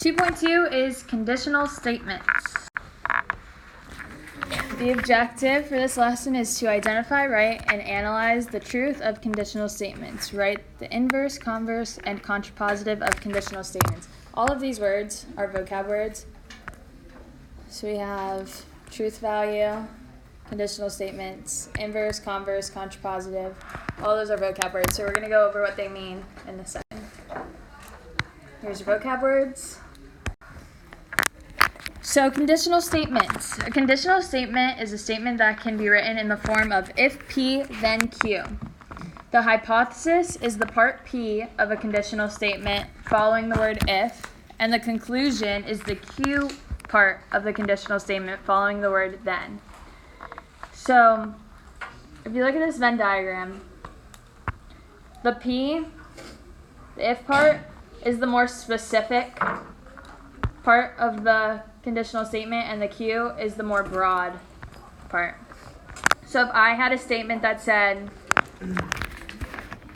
2.2 is conditional statements. The objective for this lesson is to identify, write, and analyze the truth of conditional statements. Write the inverse, converse, and contrapositive of conditional statements. All of these words are vocab words. So we have truth value, conditional statements, inverse, converse, contrapositive. All those are vocab words. So we're going to go over what they mean in a second. Here's your vocab words. So conditional statements. A conditional statement is a statement that can be written in the form of if P, then Q. The hypothesis is the part P of a conditional statement following the word if, and the conclusion is the Q part of the conditional statement following the word then. So if you look at this Venn diagram, the P, the if part, is the more specific part of the conditional statement, and the Q is the more broad part. So if I had a statement that said,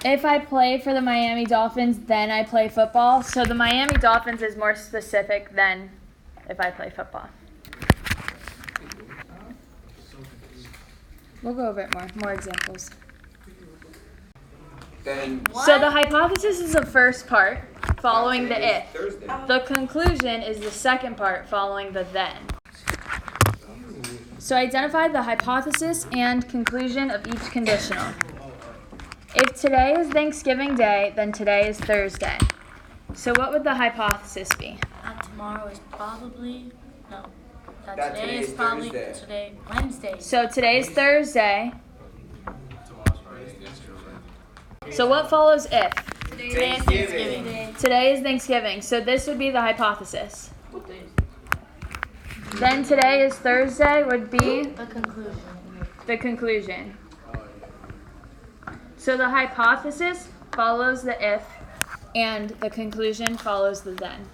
if I play for the Miami Dolphins, then I play football. So the Miami Dolphins is more specific than if I play football. We'll go over it more examples. So the hypothesis is the first part following the if. The conclusion is the second part following the then. So identify the hypothesis and conclusion of each conditional. If today is Thanksgiving Day, then today is Thursday. So what would the hypothesis be? Tomorrow is probably, no. That today is probably today, Wednesday. So today is Thursday. So what follows if? Today is Thanksgiving. Today is Thanksgiving. So this would be the hypothesis. Then today is Thursday would be the conclusion. So the hypothesis follows the if, and the conclusion follows the then.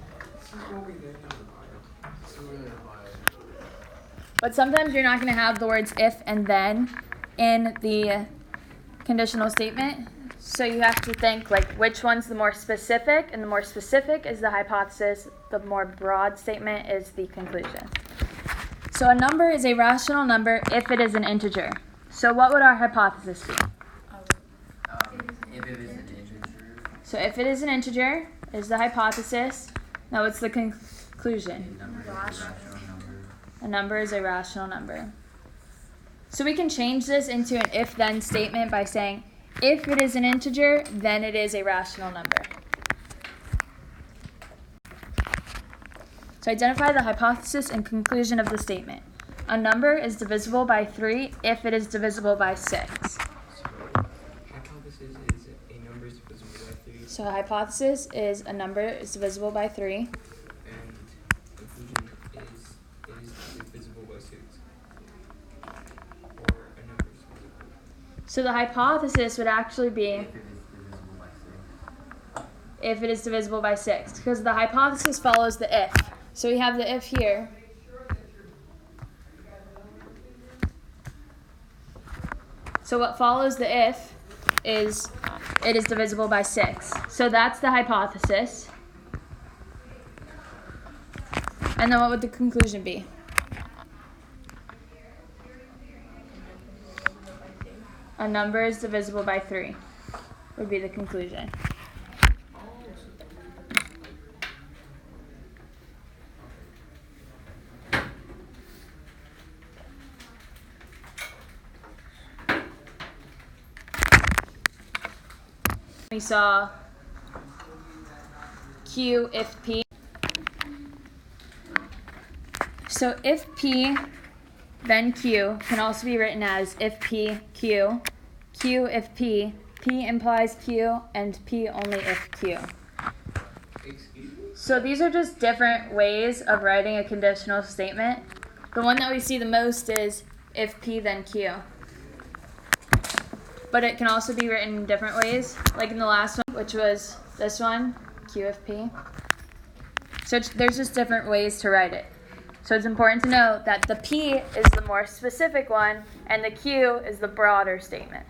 But sometimes you're not going to have the words if and then in the conditional statement. So you have to think like which one's the more specific, and the more specific is the hypothesis, the more broad statement is the conclusion. So a number is a rational number if it is an integer. So what would our hypothesis be? If it is an integer. So if it is an integer is the hypothesis. Now what's the conclusion? A number is a rational number. So we can change this into an if-then statement by saying, if it is an integer, then it is a rational number. So identify the hypothesis and conclusion of the statement. A number is divisible by 3 if it is divisible by 6. So hypothesis is a number is divisible by 3. And conclusion is divisible by 6. Or a number is divisible. So the hypothesis would actually be if it is divisible by 6, because the hypothesis follows the if. So we have the if here. So what follows the if is it is divisible by 6. So that's the hypothesis. And then what would the conclusion be? A number is divisible by 3 would be the conclusion. We saw Q if P. So if P, then Q can also be written as if P, Q, Q if P, P implies Q, and P only if Q. So these are just different ways of writing a conditional statement. The one that we see the most is if P, then Q. But it can also be written in different ways, like in the last one, which was this one, Q if P. So there's just different ways to write it. So it's important to know that the P is the more specific one, and the Q is the broader statement.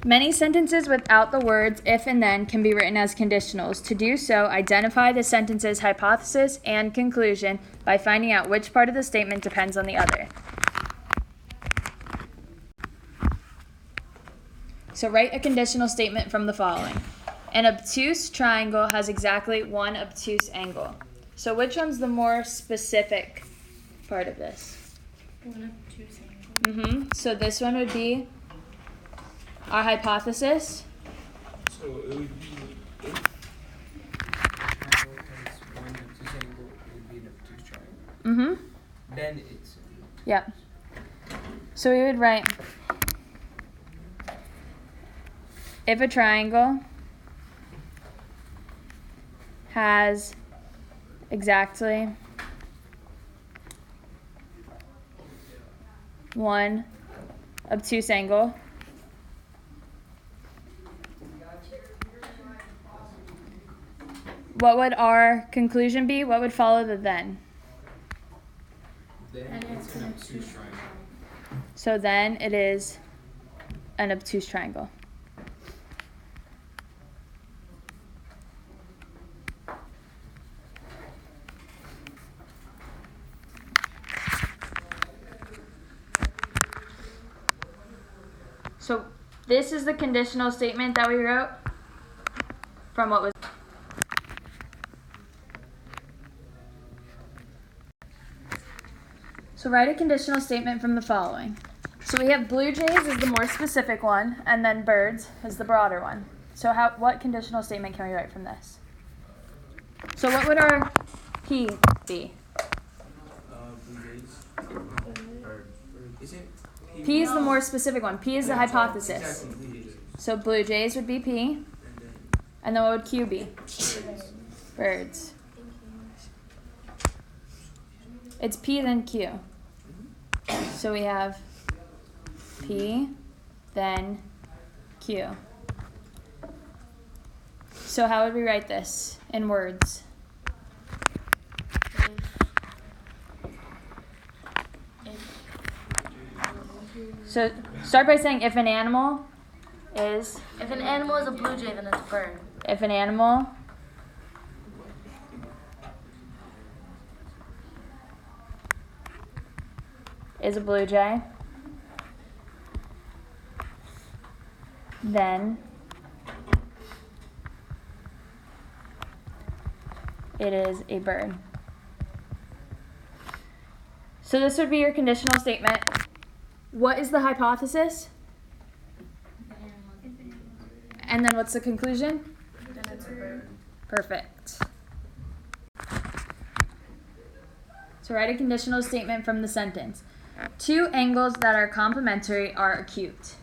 Many sentences without the words if and then can be written as conditionals. To do so, identify the sentence's hypothesis and conclusion by finding out which part of the statement depends on the other. So write a conditional statement from the following. An obtuse triangle has exactly one obtuse angle. So which one's the more specific part of this? One obtuse angle. So this one would be our hypothesis. So it would be if triangle has one obtuse angle, it would be an obtuse triangle. Then it's Yep. So we would write, if a triangle has exactly one obtuse angle, what would our conclusion be? What would follow the then? then it's an obtuse triangle. So then it is an obtuse triangle. So this is the conditional statement that we wrote from what was. So write a conditional statement from the following. So we have blue jays is the more specific one, and then birds is the broader one. So what conditional statement can we write from this? So what would our P be? Blue jays. Isn't P is the more specific one. P is the hypothesis. Exactly, blue jays. So blue jays would be P, and then what would Q be? Birds. It's P then Q. So we have P, then Q. So how would we write this in words? So start by saying if an animal is. If an animal is a blue jay, then it's a bird. If an animal is a blue jay, then it is a bird. So this would be your conditional statement. What is the hypothesis? And then what's the conclusion? Then it's a bird. Perfect. So write a conditional statement from the sentence. Two angles that are complementary are acute.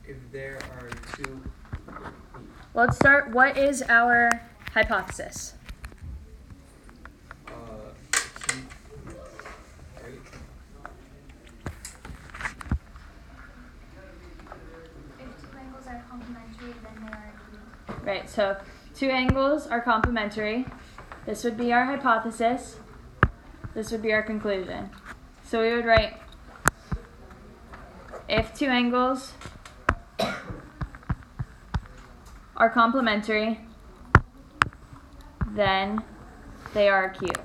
If there are two. Let's start. What is our hypothesis? Acute, right? If two angles are complementary, then they are acute. Right, so two angles are complementary. This would be our hypothesis. This would be our conclusion. So we would write, if two angles are complementary, then they are acute.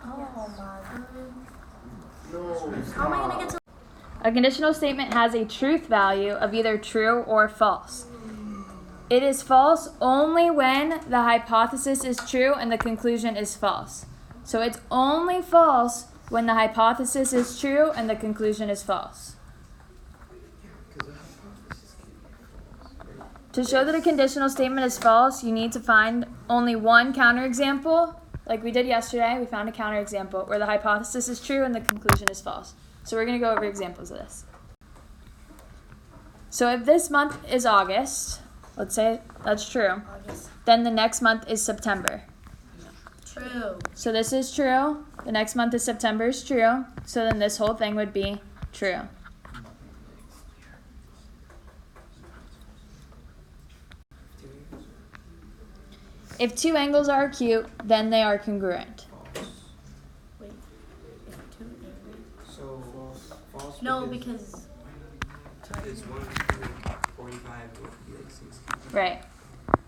Oh my goodness. How am I gonna get to? A conditional statement has a truth value of either true or false. It is false only when the hypothesis is true and the conclusion is false. So it's only false when the hypothesis is true and the conclusion is false. To show that a conditional statement is false, you need to find only one counterexample. Like we did yesterday, we found a counterexample where the hypothesis is true and the conclusion is false. So we're going to go over examples of this. So if this month is August, let's say that's true, August. then the next month is September. True. So this is true. The next month is September is true. So then this whole thing would be true. if two angles are acute, then they are congruent. Wait. If two angles. So false. No, because. It's 1 45, both would be like 60. Right.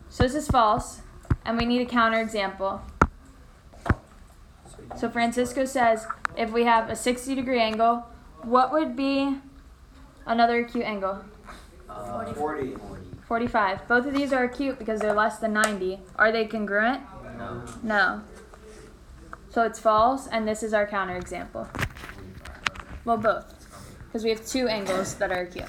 So this is false, and we need a counterexample. So Francisco says, if we have a 60-degree angle, what would be another acute angle? 40. 45. Both of these are acute because they're less than 90. Are they congruent? No. No. So it's false, and this is our counterexample. Well, both. Because we have two angles that are acute.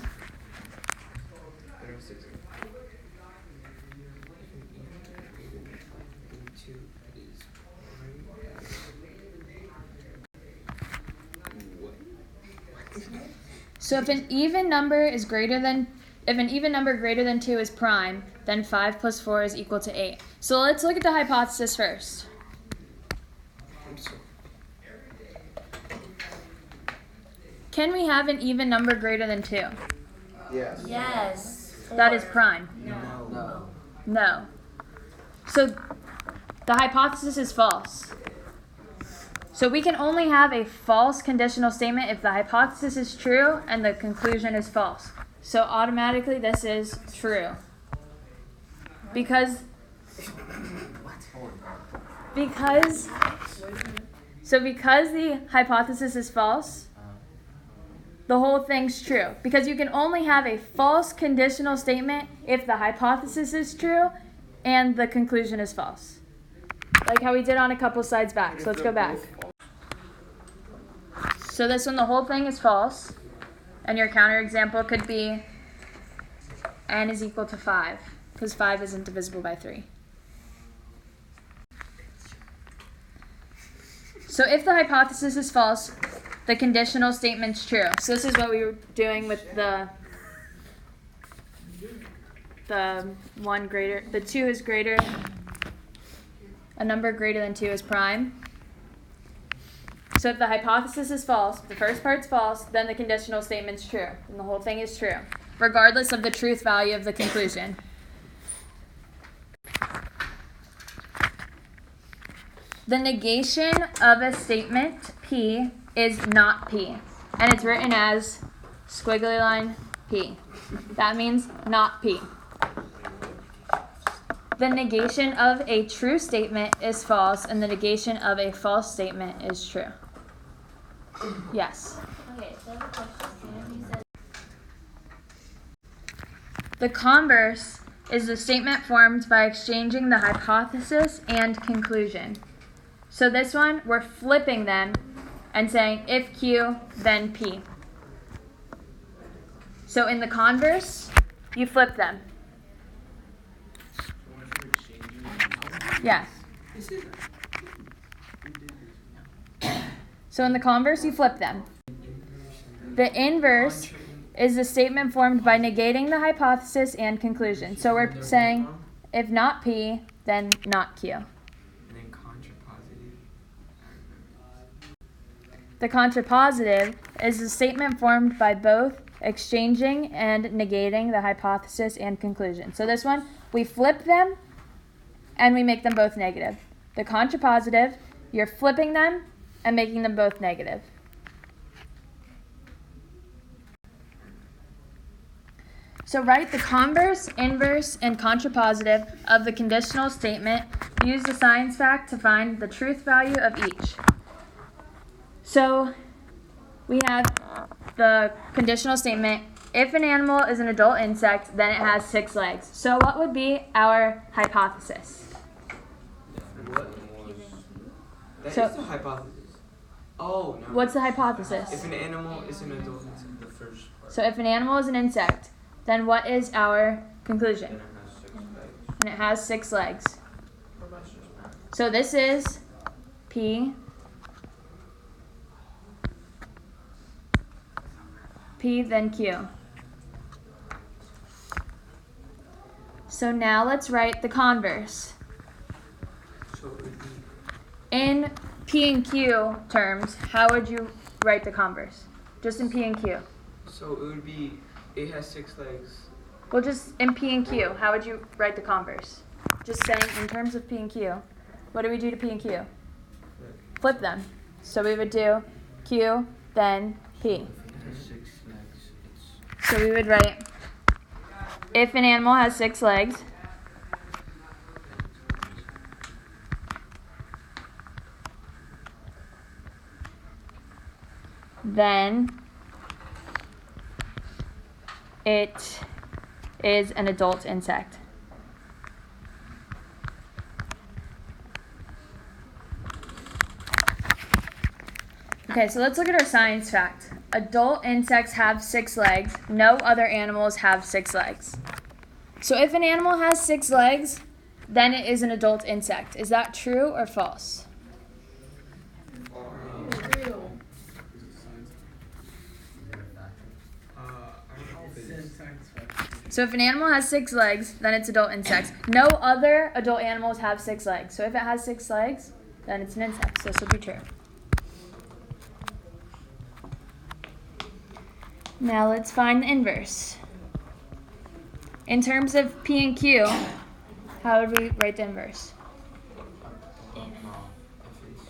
So if an even number greater than 2 is prime, then 5 plus 4 is equal to 8. So let's look at the hypothesis first. Can we have an even number greater than 2? Yes. Yes. That is prime. No. No. So the hypothesis is false. So we can only have a false conditional statement if the hypothesis is true and the conclusion is false. So automatically this is true. Because the hypothesis is false, the whole thing's true. Because you can only have a false conditional statement if the hypothesis is true and the conclusion is false. Like how we did on a couple slides back. So let's go back. So this one, the whole thing is false. And your counterexample could be n is equal to 5. Because 5 isn't divisible by 3. So if the hypothesis is false, the conditional statement's true. So this is what we were doing with the 2 is greater, a number greater than 2 is prime. So if the hypothesis is false, the first part's false, then the conditional statement's true. And the whole thing is true, regardless of the truth value of the conclusion. The negation of a statement P is not P. And it's written as squiggly line P. That means not P. The negation of a true statement is false, and the negation of a false statement is true. Yes. Okay, so I have a question. You said The converse is the statement formed by exchanging the hypothesis and conclusion. So this one, we're flipping them and saying if Q, then P. So in the converse, you flip them. Yes. So in the converse, you flip them. The inverse is the statement formed by negating the hypothesis and conclusion. So we're saying if not P, then not Q. And then contrapositive. The contrapositive is the statement formed by both exchanging and negating the hypothesis and conclusion. So this one, we flip them and we make them both negative. The contrapositive, you're flipping them and making them both negative. So write the converse, inverse, and contrapositive of the conditional statement. Use the science fact to find the truth value of each. So we have the conditional statement, if an animal is an adult insect, then it has 6 legs. So what would be our hypothesis? What? That So- is the hypothesis. Oh, no. What's the hypothesis? If an animal is an adult insect, the first part. So if an animal is an insect, then what is our conclusion? Then it has 6 legs. And it has 6 legs. So this is P, then Q. So now let's write the converse. So it would be In P and Q terms, how would you write the converse? Just in P and Q. it has 6 legs. Well, just in P and Q, how would you write the converse? just saying in terms of P and Q, what do we do to P and Q? Flip them. So we would do Q, then P. So we would write, if an animal has 6 legs, then it is an adult insect. Okay, so let's look at our science fact. Adult insects have 6 legs. No other animals have 6 legs. So if an animal has 6 legs, then it is an adult insect. Is that true or false? So if an animal has 6 legs, then it's adult insects. No other adult animals have 6 legs. So if it has 6 legs, then it's an insect. So this will be true. Now let's find the inverse. In terms of P and Q, how would we write the inverse?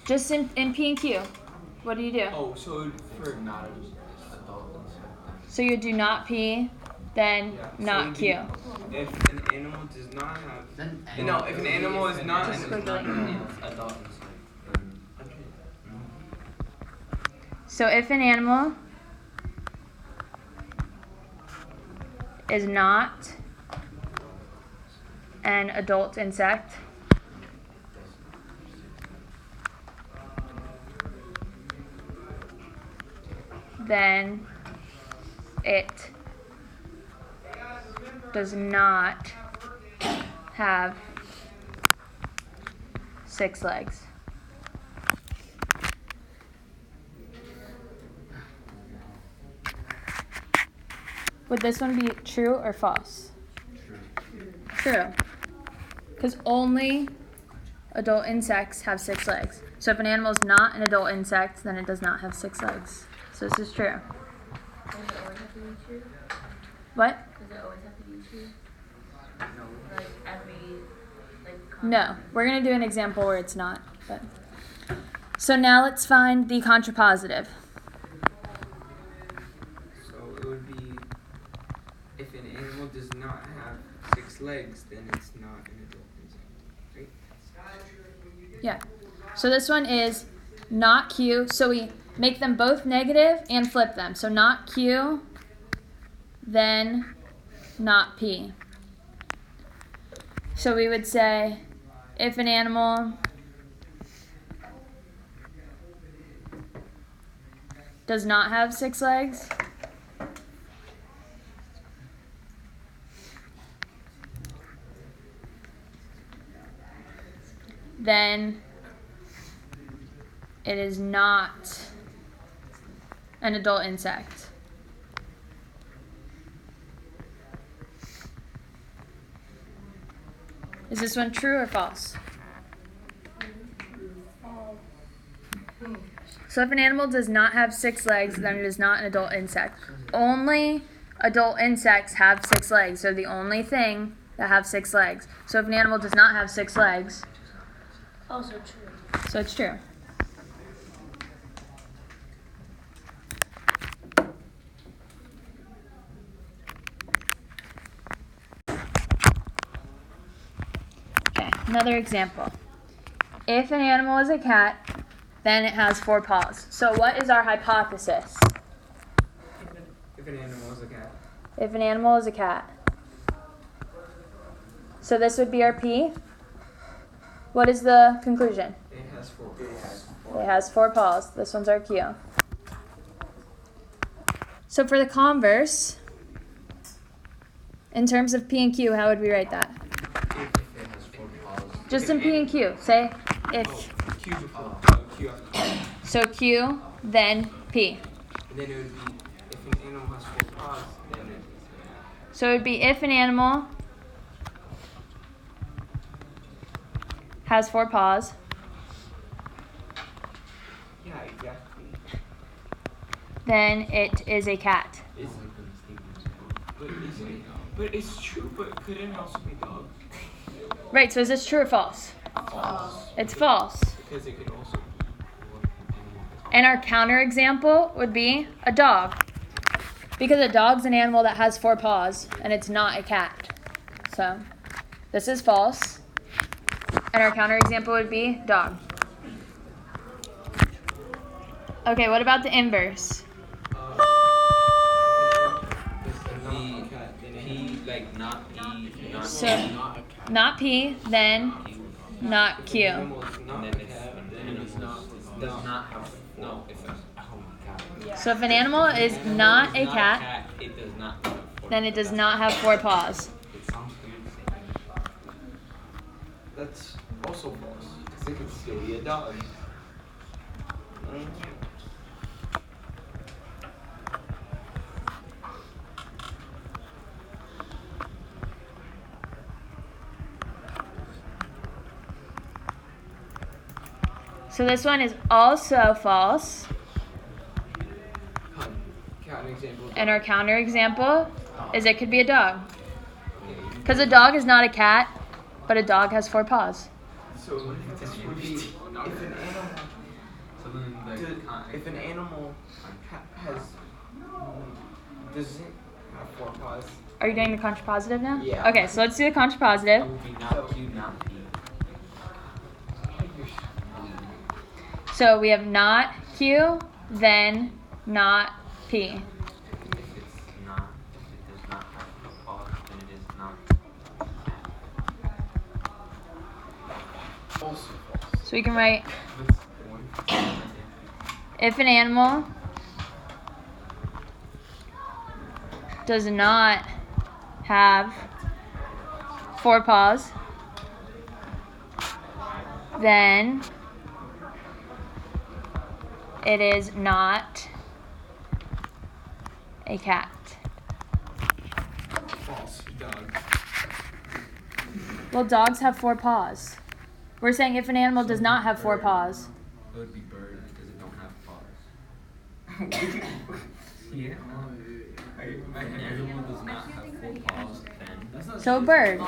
Just in P and Q, what do you do? Oh, so for not adult insect. So you do not P, then not Q. If an animal does not have, if an animal is not Just an adult insect. So if an animal is not an adult insect, then it does not have 6 legs. Would this one be true or false? True. Because only adult insects have 6 legs. So if an animal is not an adult insect, then it does not have 6 legs. So this is true. Does it always have to be true? What? Does it always have to be true? Like every No. We're going to do an example where it's not. But. So now let's find the contrapositive. So it would be, if an animal does not have 6 legs, then it's not an adult insect, right? Yeah. So this one is not Q. So we make them both negative and flip them. So not Q, then not P. So we would say if an animal does not have 6 legs, then it is not an adult insect. Is this one true or false? So if an animal does not have 6 legs, then it is not an adult insect. Only adult insects have 6 legs. They're the only thing that have 6 legs. So if an animal does not have 6 legs, also true. so it's true. Okay, another example. If an animal is a cat, then it has 4 paws. So what is our hypothesis? If an animal is a cat. If an animal is a cat. So this would be our P. What is the conclusion? It has 4. It has 4 paws. This one's our Q. So for the converse, in terms of P and Q, how would we write that? Just in P and Q. Say if. Q's before. Q after. So Q, then P. And then it would be, if an animal has 4 paws, then it. So it would be if an animal has 4 paws, Yeah, exactly. then it is a cat. But it's true, but couldn't it also be dog? Right, so is this true or false? False. It's false. Because it could also be And our counterexample would be a dog. Because a dog's an animal that has 4 paws, and it's not a cat. So, this is false. And our counterexample would be dog. Okay, what about the inverse? P, like not E, not So, Not a cat. not P, then not Q. animal is not And then a it's cat, and then then it's it's not. does not have No, if it's oh my god. So if an animal is not a cat, it does not have four then it does paws. not have 4 paws. It sounds weird to say. That's also false. Because it could still be a dog. So this one is also false. Count example. And our counterexample is it could be a dog. Because a dog is not a cat, but a dog has 4 paws. So this would be if an animal. So then If an animal has doesn't have 4 paws. Are you doing the contrapositive now? Yeah. Okay, so let's do the contrapositive. it would be not Q, not P. So we have not Q, then not P. If it does not have four paws, then it is not Also false. So we can write what's one. if an animal does not have 4 paws, then it is not a cat. False. Dog. Well, dogs have 4 paws. We're saying if an animal does not have 4 paws. It would be bird because it don't have paws. Yeah. If an animal does not have four paws, then So a bird.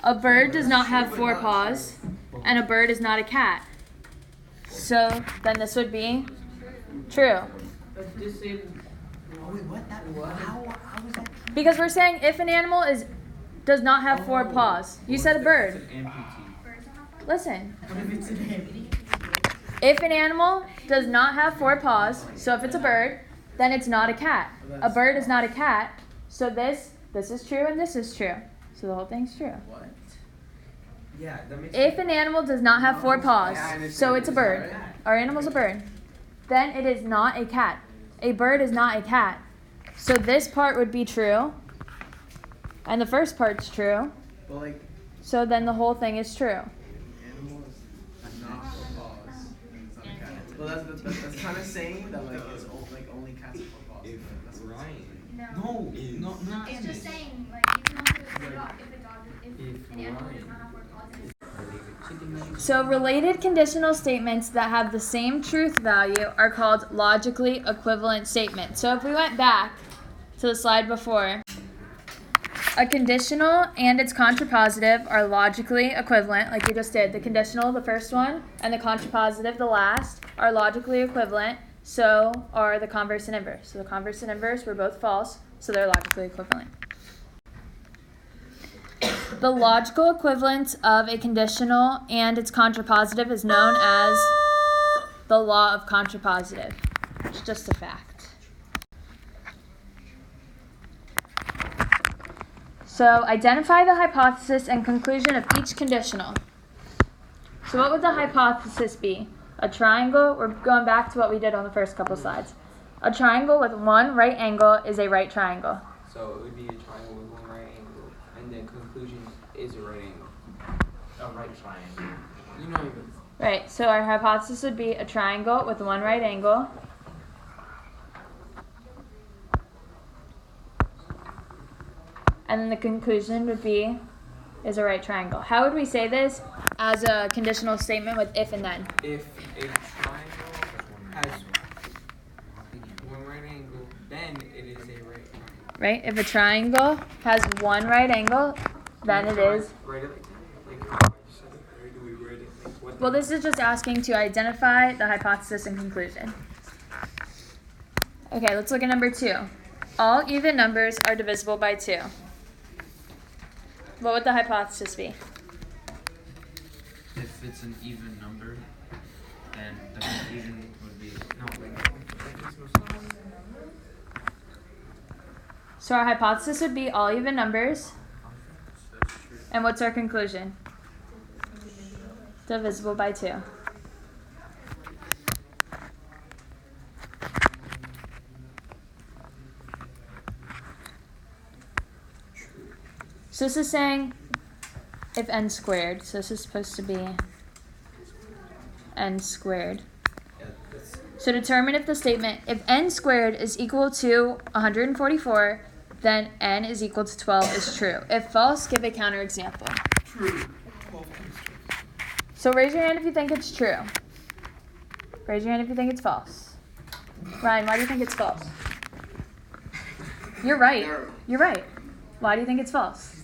A bird does not have 4 paws, and a bird is not a cat. So then this would be true. Wait, what? How is that true? Because we're saying if an animal does not have 4 paws. You said a bird. an amputee. Listen. What if it's an amputee? If an animal does not have 4 paws, so if it's a bird, then it's not a cat. A bird is not a cat. So this is true and this is true. So the whole thing's true. What? Yeah, that makes If an animal does not have 4 paws, Yeah, I understand. so it's a bird. It's not a cat. Our animal's a bird. Then it is not a cat. A bird is not a cat. So this part would be true. And the first part's true. But like, So then the whole thing is true. animals not for paws. It's not a cat. Well, that's kind of saying that like it's only cats have 4 paws. If That's what it's Ryan No. not It's just saying, like, you can also say if an animal does not have 4 paws, it is So related conditional statements that have the same truth value are called logically equivalent statements. So if we went back to the slide before, a conditional and its contrapositive are logically equivalent, like we just did. The conditional, the first one, and the contrapositive, the last, are logically equivalent. So are the converse and inverse. So the converse and inverse were both false, so they're logically equivalent. The logical equivalence of a conditional and its contrapositive is known as the law of contrapositive. It's just a fact. So identify the hypothesis and conclusion of each conditional. So what would the hypothesis be? A triangle, we're going back to what we did on the first couple slides. A triangle with one right angle is a right triangle. So it would be a triangle with one right angle, and then conclusion is a right angle. A right triangle. You know, Right, so our hypothesis would be a triangle with one right angle. And then the conclusion would be is a right triangle. How would we say this as a conditional statement with if and then? if a triangle has one right angle, then it is a right triangle. Right? If a triangle has one right angle, then it is Write it like that. Like Well, this is just asking to identify the hypothesis and conclusion. Okay, let's look at number 2. All even numbers are divisible by 2. What would the hypothesis be? If it's an even number, then the conclusion would be no. That makes no sense. So our hypothesis would be all even numbers. And what's our conclusion? Divisible by 2. So this is saying if n squared, so this is supposed to be n squared. So determine if the statement, if n squared is equal to 144, then n is equal to 12 is true. If false, give a counterexample. True. So raise your hand if you think it's true. Raise your hand if you think it's false. Ryan, why do you think it's false? You're right. You're right. Why do you think it's false?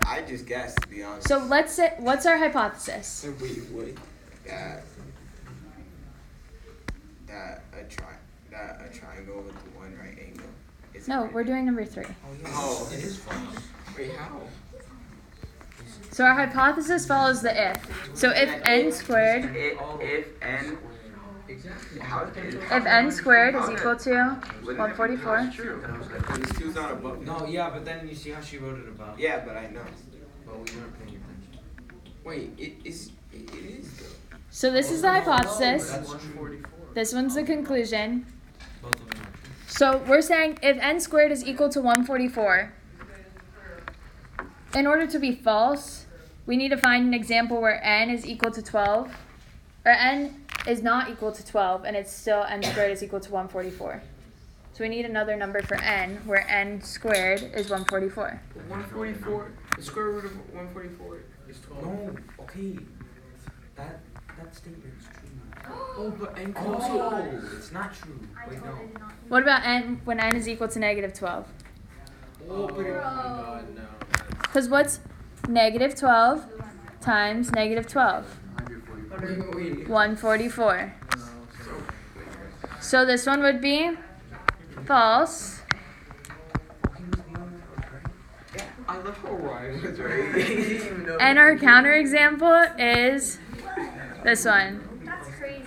I just guessed, to be honest. So let's say, what's our hypothesis? Wait. That a triangle with one right angle. Is No, right. we're doing number 3. Oh, It is false. wait, how? So our hypothesis follows the if. So if n squared, If n, Exactly. how is if n squared is equal to 144. True. These two's not above. No, yeah, but then you see how she wrote it above. Yeah, but I know. But we weren't paying attention. Wait, it is though. So this is the hypothesis. That's true. This one's the conclusion. Both of them are true. So we're saying if n squared is equal to 144, in order to be false, we need to find an example where n is equal to 12, or n is not equal to 12, and it's still n squared is equal to 144. So we need another number for n, where n squared is 144. 144. The square root of 144 is 12. No, okay. That statement's true. Oh, but n can also. It's not true. Wait, no. What about n when n is equal to negative 12? Oh, but Oh my god, no. Because what's negative 12 times negative 12? 144. So this one would be false. I love how Ryan was And our counterexample is this one. That's crazy.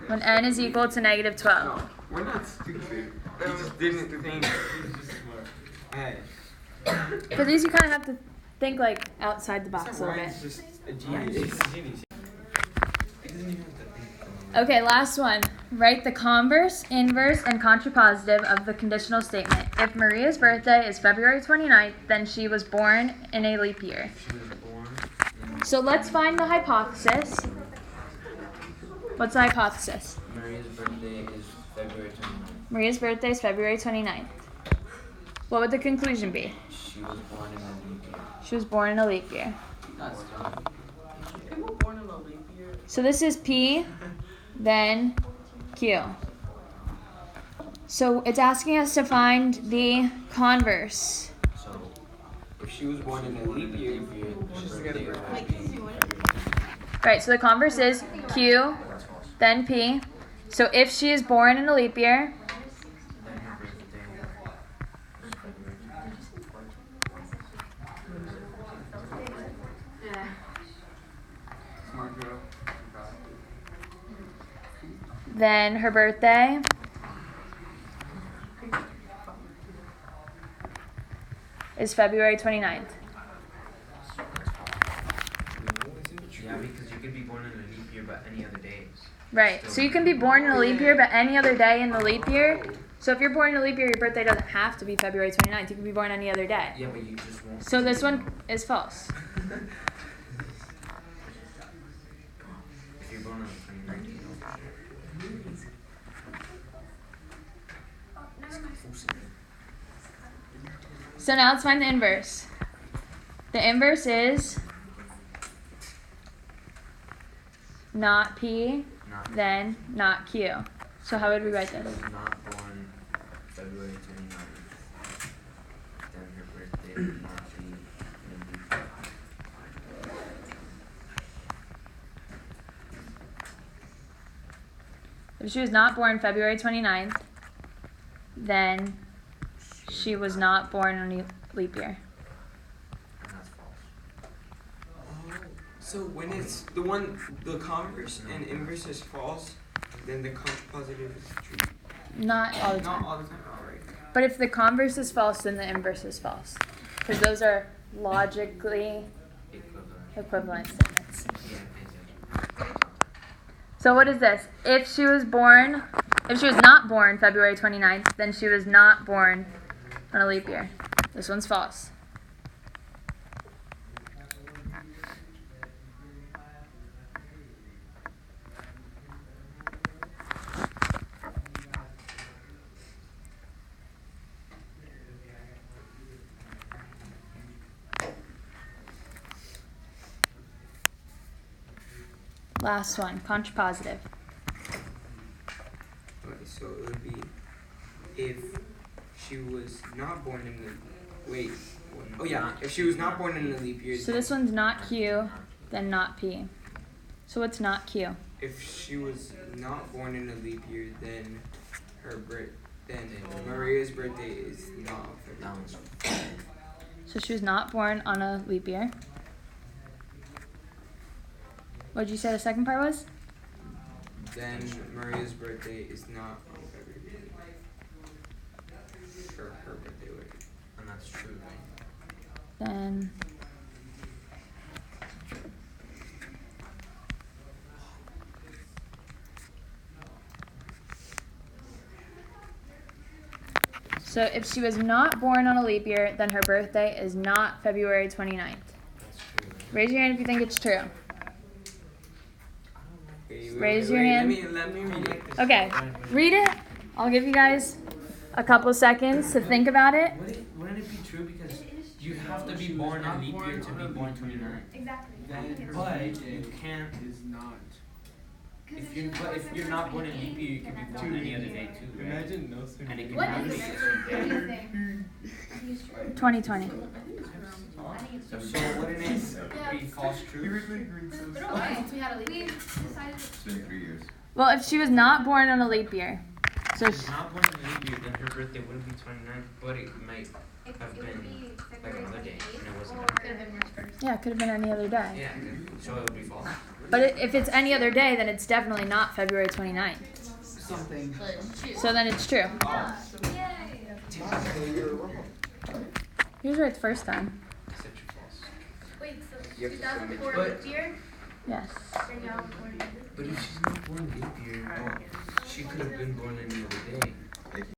When n is equal to negative 12. We're not stupid. We just didn't think. Hey. For these, you kind of have to think like outside the box a little bit. Ryan's just a genius. He doesn't even have to think. Okay, last one. Write the converse, inverse, and contrapositive of the conditional statement. If Maria's birthday is February 29th, then she was born in a leap year. She was born in So let's find the hypothesis. What's the hypothesis? Maria's birthday is February 29th. Maria's birthday is February 29th. What would the conclusion be? She was born in a leap year. She was born in a leap year. That's dumb. People born in a leap year. So this is P, then Q. So it's asking us to find the converse. So, if she was born in a leap year, her birthday would be February. Right, so the converse is Q, then P. So if she is born in a leap year, Then her birthday is February. Smart girl. then her birthday is February 29th. Yeah, because you could be born in a leap year, but any other days. Right, so you can be born in a leap year, but any other day in the leap year. So if you're born in a leap year, your birthday doesn't have to be February 29th. You can be born any other day. Yeah, but you just won't. So this one is false. If you're born on the 29th, you don't. So now let's find the inverse. The inverse is not P, Not, then not Q. So how would we write she this? was not born February 29th. Then her birthday would not be in a leap year. If she was not born February 29th, then she was not born on a leap year. And that's false. So when it's the converse and inverse is false, then the contrapositive is true. Not all the Not time. all the time. All right. But if the converse is false, then the inverse is false. Because those are logically equivalent statements. Yeah, So what is this? If she was not born February 29th, then she was not born on a leap year. This one's false. Last one, contrapositive. Okay, so it would be if she was not born in the if she was not born in a leap year. So this one's not Q, then not P. So what's not Q? If she was not born in a leap year, then Maria's birthday is not February. So she was not born on a leap year. What did you say the second part was? Then Maria's birthday is not on February. Her birthday would. and that's true. Then so if she was not born on a leap year, then her birthday is not February 29th. That's true. Raise your hand if you think it's true. Okay, Raise your hand. Let me read it. Okay, read it. I'll give you guys a couple seconds to think about it. Wouldn't it be true because you have to be born in leap year to be born 29? Exactly. But you can't. Is not. If you're not born in leap year, you can be born any other day too. Right? Imagine no sooner. And it can What be is any it? other What do day. you think? 2020. So wouldn't it be false true? But okay, since we had a leap. We decided. It's been 3 years. Well, if she was not born on a leap year, so If she's not born in leap year, then her birthday wouldn't be 29, but it might have been like another day, and it wasn't. Could have been March 1st. yeah, it could have been any other day. Yeah, so it would be false. But if it's any other day, then it's definitely not February 29th. Something. So then it's true. Yay. He was right the first time. Except you're false. Wait, so You have to 2004 submit. leap year? Yes. Then y'all were born in But if she's not born leap year, she could have been born any other day.